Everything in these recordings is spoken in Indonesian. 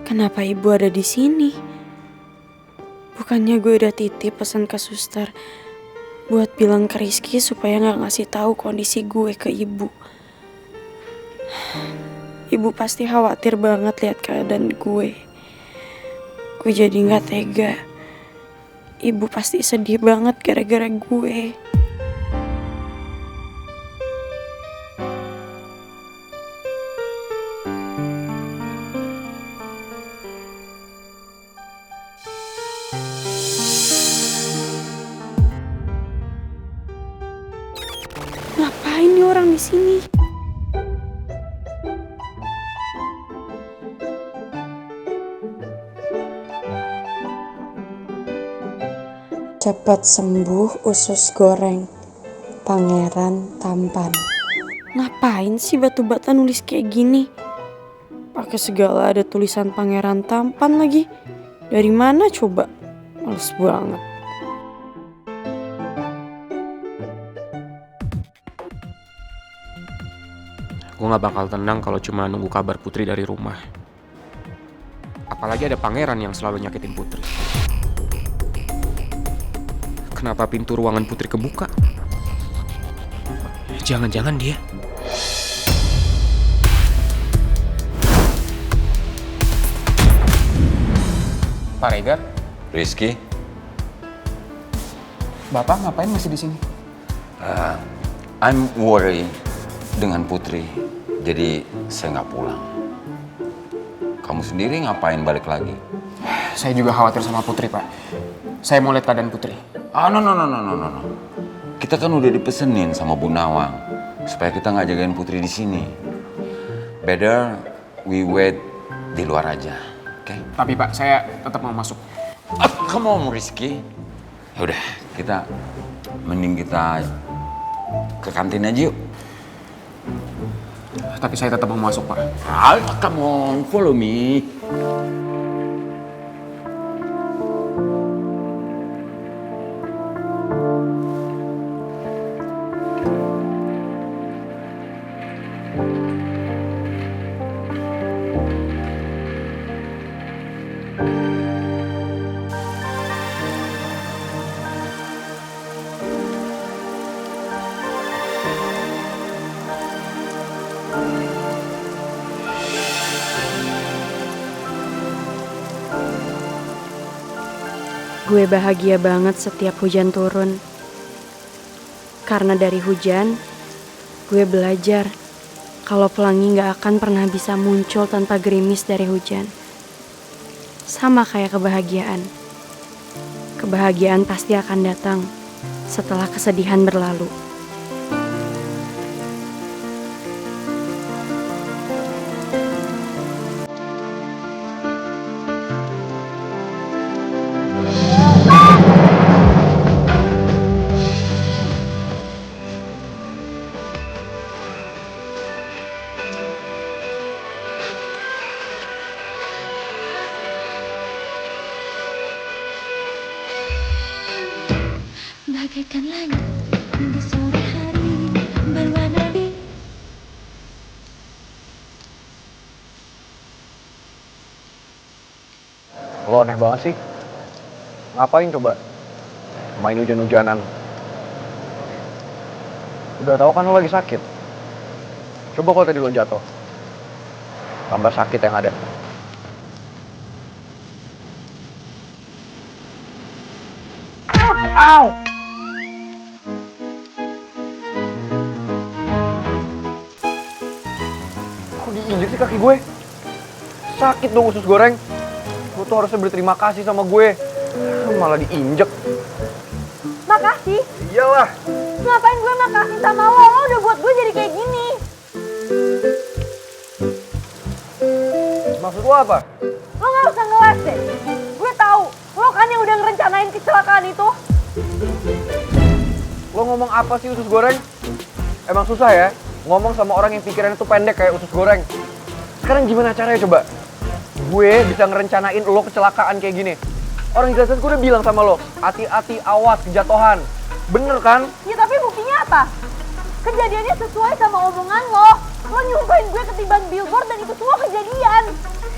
Kenapa ibu ada di sini? Bukannya gue udah titip pesan ke suster buat bilang ke Rizky supaya gak ngasih tahu kondisi gue ke ibu. Ibu pasti khawatir banget lihat keadaan gue. Gue jadi gak tega. Ibu pasti sedih banget gara-gara gue. Ngapain nih orang di sini? Cepat sembuh usus goreng, pangeran tampan. Ngapain sih batu-bata nulis kayak gini? Pakai segala ada tulisan pangeran tampan lagi. Dari mana coba? Males banget. Gue gak bakal tenang kalau cuma nunggu kabar Putri dari rumah. Apalagi ada pangeran yang selalu nyakitin Putri. Kenapa pintu ruangan Putri kebuka? Jangan-jangan dia... Pak Regar? Rizky? Bapak ngapain masih di sini? I'm worried dengan Putri, jadi saya nggak pulang. Kamu sendiri ngapain balik lagi? Saya juga khawatir sama Putri, Pak. Saya mau lihat keadaan Putri. No. Kita kan udah dipesenin sama Bu Nawang supaya kita nggak jagain Putri di sini. Better we wait di luar aja, oke? Okay? Tapi Pak, saya tetap mau masuk. Come on, Rizky. Ya udah, mending kita ke kantin aja yuk. Tapi saya tetap mau masuk, Pak. Come on, follow me. Gue bahagia banget setiap hujan turun. Karena dari hujan, gue belajar kalau pelangi gak akan pernah bisa muncul tanpa gerimis dari hujan. Sama kayak kebahagiaan. Kebahagiaan pasti akan datang setelah kesedihan berlalu. Bagaikan langit di sore hari berwarna biru. Lo aneh banget sih. Ngapain coba main hujan-hujanan? Udah tahu kan lo lagi sakit. Coba kalau tadi lo jatuh, tambah sakit yang ada. Ow! Kok diinjek sih kaki gue? Sakit dong usus goreng. Lo tuh harusnya berterima kasih sama gue. Malah diinjek. Makasih? Iyalah. Ngapain gue makasih sama lo? Lo udah buat gue jadi kayak gini. Maksud lo apa? Lo gak usah ngeles deh. Gue tahu lo kan yang udah ngerencanain kecelakaan itu. Lo ngomong apa sih usus goreng? Emang susah ya ngomong sama orang yang pikirannya tuh pendek kayak usus goreng. Sekarang gimana caranya coba? Gue bisa ngerencanain lo kecelakaan kayak gini. Orang jelas-jelas gue udah bilang sama lo, hati-hati, awas kejatuhan. Bener kan? Ya tapi buktinya apa? Kejadiannya sesuai sama omongan lo. Lo nyumpahin gue ketiban billboard dan itu semua kejadian.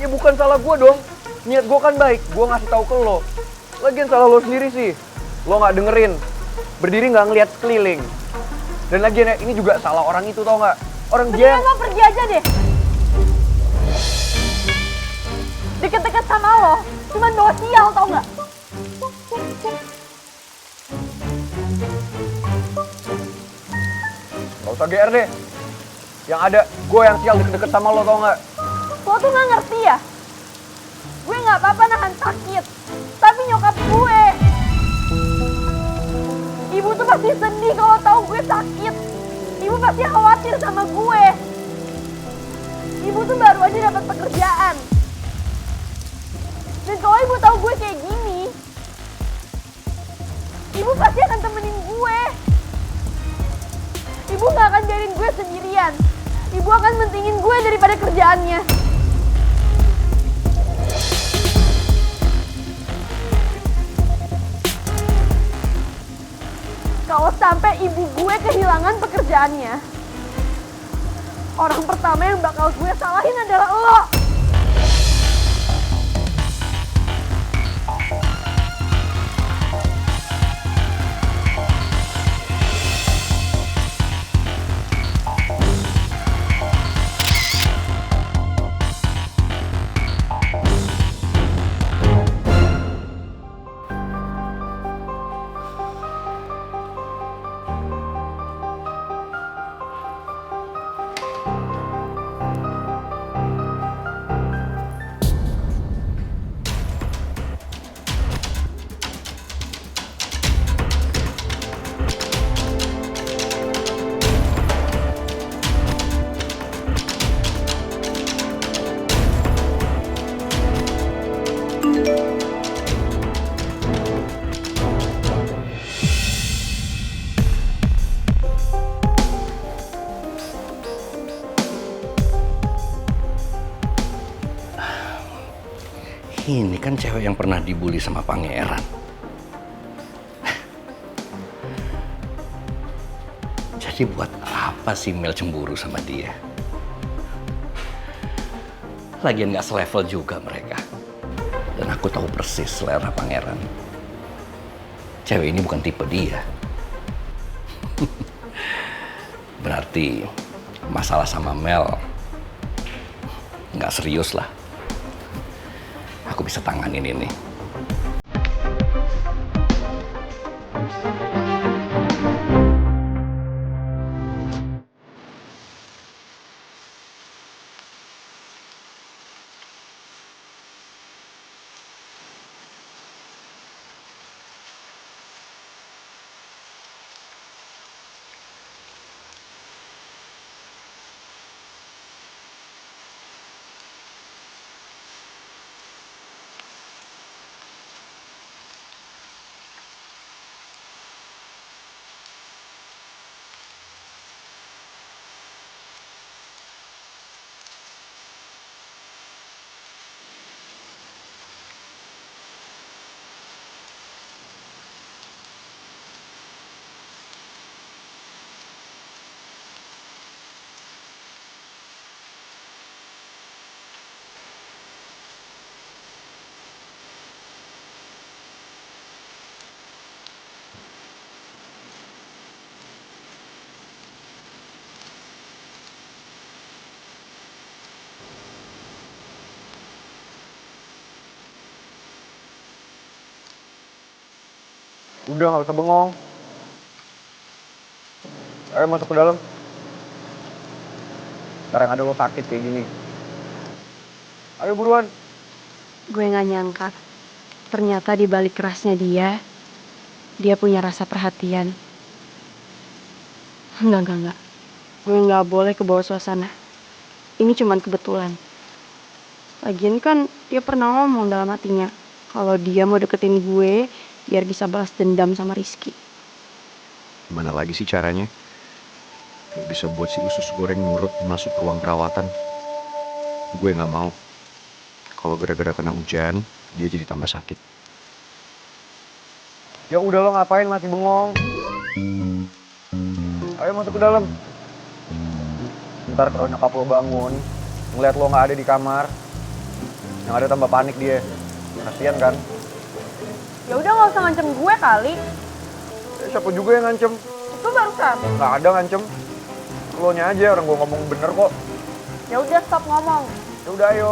Ya bukan salah gue dong. Niat gue kan baik, gue ngasih tahu ke lo. Lagian salah lo sendiri sih. Lo nggak dengerin. Berdiri nggak ngeliat sekeliling. Dan lagian ya, ini juga salah orang itu, tau nggak? Orang dia Mendingan lo pergi aja deh. Deket-deket sama lo, cuman bawa sial tau nggak? Gak usah GR deh. Yang ada, gue yang sial deket-deket sama lo, tau nggak? Lo tuh nggak ngerti ya? Gue nggak apa-apa nahan sakit, tapi nyokap gue, ibu tuh pasti sedih kalau tahu gue sakit. Ibu pasti khawatir sama gue. Ibu tuh baru aja dapat pekerjaan. Dan kalau ibu tahu gue kayak gini, ibu pasti akan temenin gue. Ibu nggak akan biarin gue sendirian. Ibu akan mentingin gue daripada kerjaannya. Kalau sampai ibu gue kehilangan pekerjaannya, orang pertama yang bakal gue salahin adalah lo. Ini kan cewek yang pernah dibully sama pangeran. Jadi buat apa sih Mel cemburu sama dia? Lagian gak selevel juga mereka. Dan aku tahu persis selera pangeran. Cewek ini bukan tipe dia. Berarti masalah sama Mel gak serius lah. Aku bisa tanganin ini. Udah nggak usah bengong. Ayo masuk ke dalam. Sekarang ada lo sakit kayak gini. Ayo buruan. Gue gak nyangka, ternyata di balik kerasnya dia punya rasa perhatian. Enggak. Gue gak boleh kebawa suasana. Ini cuman kebetulan. Lagian kan dia pernah ngomong dalam hatinya, kalau dia mau deketin gue, biar bisa balas dendam sama Rizky. Gimana lagi sih caranya? Bisa buat si usus goreng nurut masuk ruang perawatan. Gue nggak mau. Kalau gara-gara kena hujan, dia jadi tambah sakit. Ya udah lo ngapain masih bengong? Ayo masuk ke dalam. Ntar kalau nyokap lo bangun, ngeliat lo nggak ada di kamar, yang ada tambah panik dia. Kasian kan? Ya udah nggak usah ngancem gue kali. Siapa juga yang ngancem? Itu barusan. Nggak ada ngancem. Lo nya aja, orang gue ngomong bener kok. Ya udah stop ngomong. Ya udah ayo.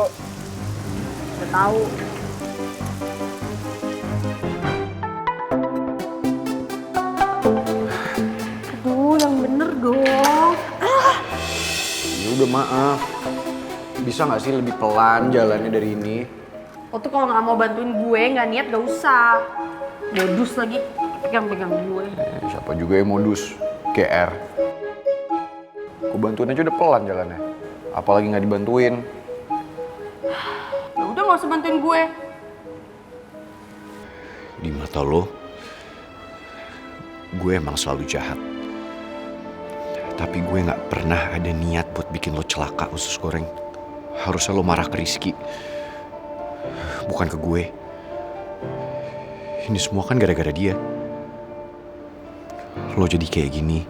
Udah tahu. Aduh, yang bener dong. Ya udah maaf. Bisa nggak sih lebih pelan jalannya dari ini? Lo tuh kalau nggak mau bantuin gue, nggak niat gak usah. Modus lagi, pegang-pegang gue. Siapa juga yang modus? GR. Gue bantuin aja udah pelan jalannya. Apalagi nggak dibantuin. Ya udah nggak usah bantuin gue. Di mata lo, gue emang selalu jahat. Tapi gue gak pernah ada niat buat bikin lo celaka, usus goreng. Harusnya lo marah ke Rizky, bukan ke gue. Ini semua kan gara-gara dia. Lo jadi kayak gini.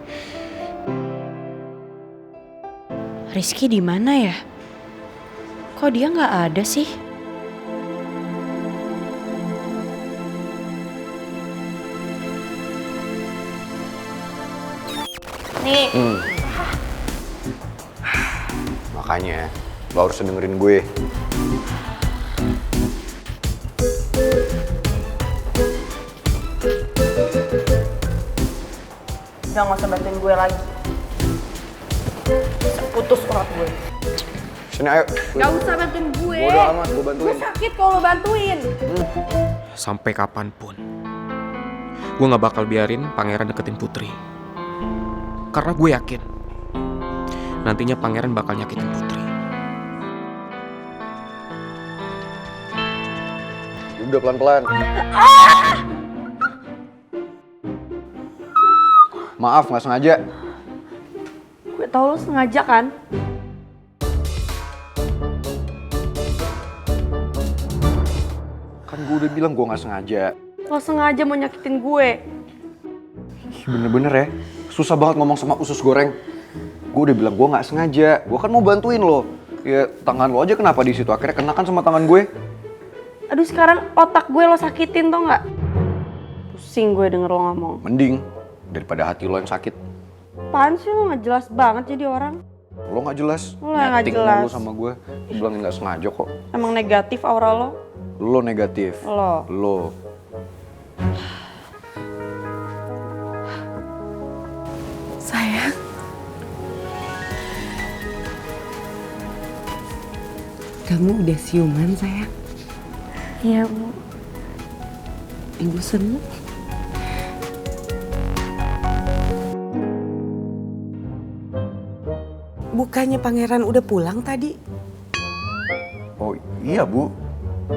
Rizky di mana ya? Kok dia nggak ada sih? Nih, Makanya lo harus dengerin gue. udah nggak usah bantuin gue lagi. Bisa putus urat gue. Sini ayo. Gak usah bantuin gue. Bodo amat, gue bantuin. Gue sakit kalau lo bantuin. Sampai kapanpun, gue gak bakal biarin pangeran deketin Putri. Karena gue yakin, nantinya pangeran bakal nyakitin Putri. Udah pelan-pelan. Maaf, nggak sengaja. Gue tau lo sengaja kan? Kan gue udah bilang gue nggak sengaja. Lo sengaja mau nyakitin gue. Bener-bener ya, susah banget ngomong sama usus goreng. Gue udah bilang gue nggak sengaja. Gue kan mau bantuin lo. Ya tangan lo aja kenapa di situ? Akhirnya kenakan sama tangan gue. Aduh sekarang otak gue lo sakitin tau nggak? Pusing gue denger lo ngomong. Mending daripada hati lo yang sakit. Apaan sih lo nggak jelas banget jadi orang? Lo nggak jelas. Lo yang nggak Netting jelas. mulu sama gue. Gue bilangin nggak sengaja kok. Emang negatif aura lo? Lo negatif. Lo. Sayang. Kamu udah siuman, sayang? Iya Bu. Ibu seneng. Bukannya pangeran udah pulang tadi? Oh iya Bu.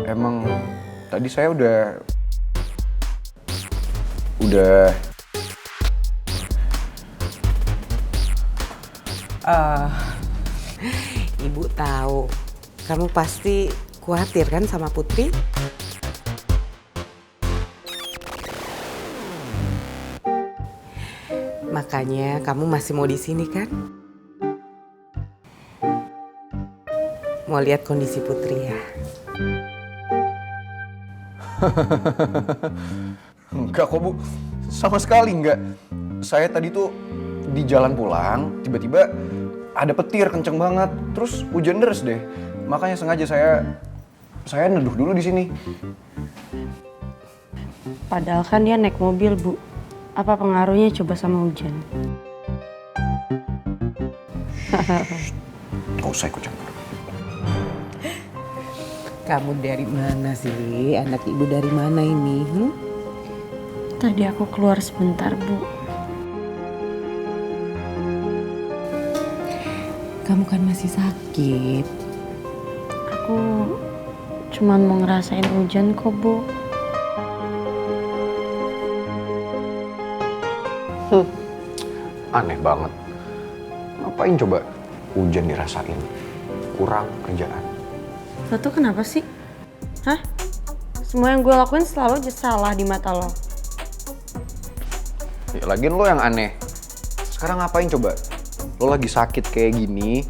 Emang tadi saya udah Ibu tahu, kamu pasti khawatir kan sama Putri? Makanya kamu masih mau di sini kan? Mau lihat kondisi Putri ya? Enggak kok Bu, sama sekali enggak. Saya tadi tuh di jalan pulang, tiba-tiba ada petir kenceng banget, terus hujan deras deh. Makanya sengaja saya neduh dulu di sini. Padahal kan dia naik mobil Bu. Apa pengaruhnya coba sama hujan? Gak usah ikut campur. Kamu dari mana sih? Anak ibu dari mana ini? Tadi aku keluar sebentar Bu. Kamu kan masih sakit. Aku cuman mau ngerasain hujan kok Bu. Aneh banget. Ngapain coba hujan dirasain? Kurang kerjaan. Lo tuh kenapa sih? Hah? Semua yang gue lakuin selalu aja salah di mata lo. Ya lagian lo yang aneh. Sekarang ngapain coba? Lo lagi sakit kayak gini,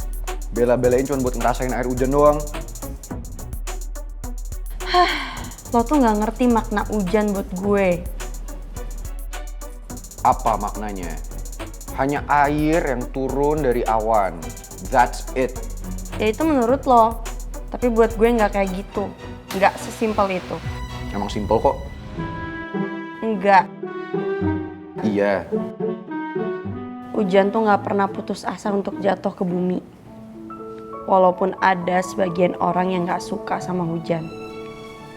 bela-belain cuma buat ngerasain air hujan doang. Lo tuh nggak ngerti makna hujan buat gue. Apa maknanya? Hanya air yang turun dari awan. That's it. Ya itu menurut lo. Tapi buat gue nggak kayak gitu. Nggak sesimpel itu. Emang simpel kok. Enggak. Iya. Hujan tuh nggak pernah putus asa untuk jatuh ke bumi. Walaupun ada sebagian orang yang nggak suka sama hujan.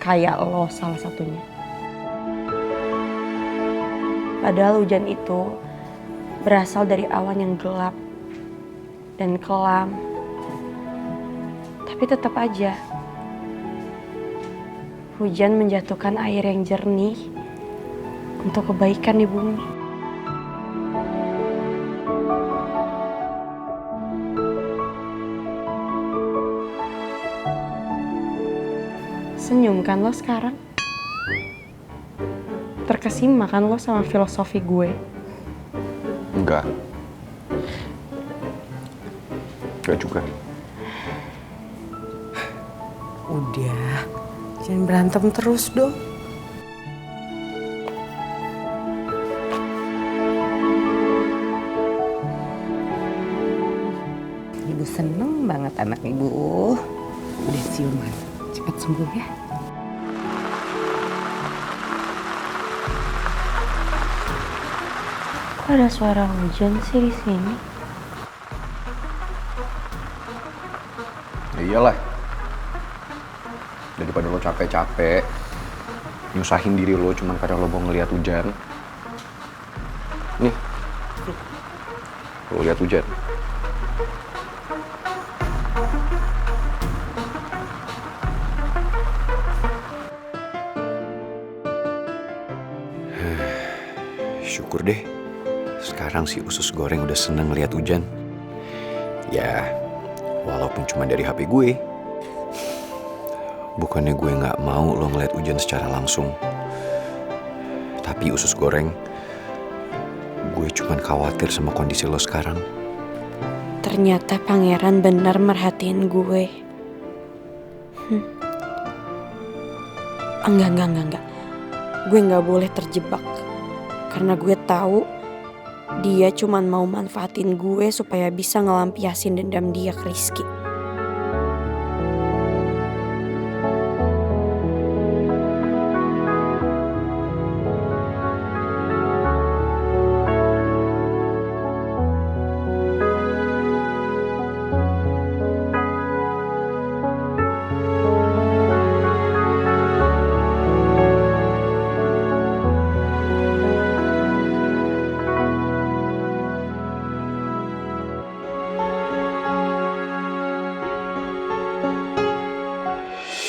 Kayak lo salah satunya. Padahal hujan itu berasal dari awan yang gelap dan kelam. Tapi tetap aja, hujan menjatuhkan air yang jernih untuk kebaikan di bumi. Senyum kan lo sekarang? Terkesima kan lo sama filosofi gue? Enggak. Enggak juga. Udah, jangan berantem terus dong. Ibu seneng banget anak ibu. Udah siuman, cepat sembuh ya. Kok ada suara hujan sih di sini? Ya iyalah. Daripada lo capek-capek nyusahin diri lo cuman karena lo mau ngeliat hujan. Nih. Lo lihat hujan. Syukur deh. Sekarang si usus goreng udah seneng ngeliat hujan. Ya, walaupun cuma dari HP gue. Bukannya gue gak mau lo ngeliat hujan secara langsung. Tapi usus goreng, gue cuman khawatir sama kondisi lo sekarang. Ternyata pangeran benar merhatiin gue. Enggak. Gue gak boleh terjebak. Karena gue tahu dia cuman mau manfaatin gue supaya bisa ngelampiasin dendam dia ke Rizky.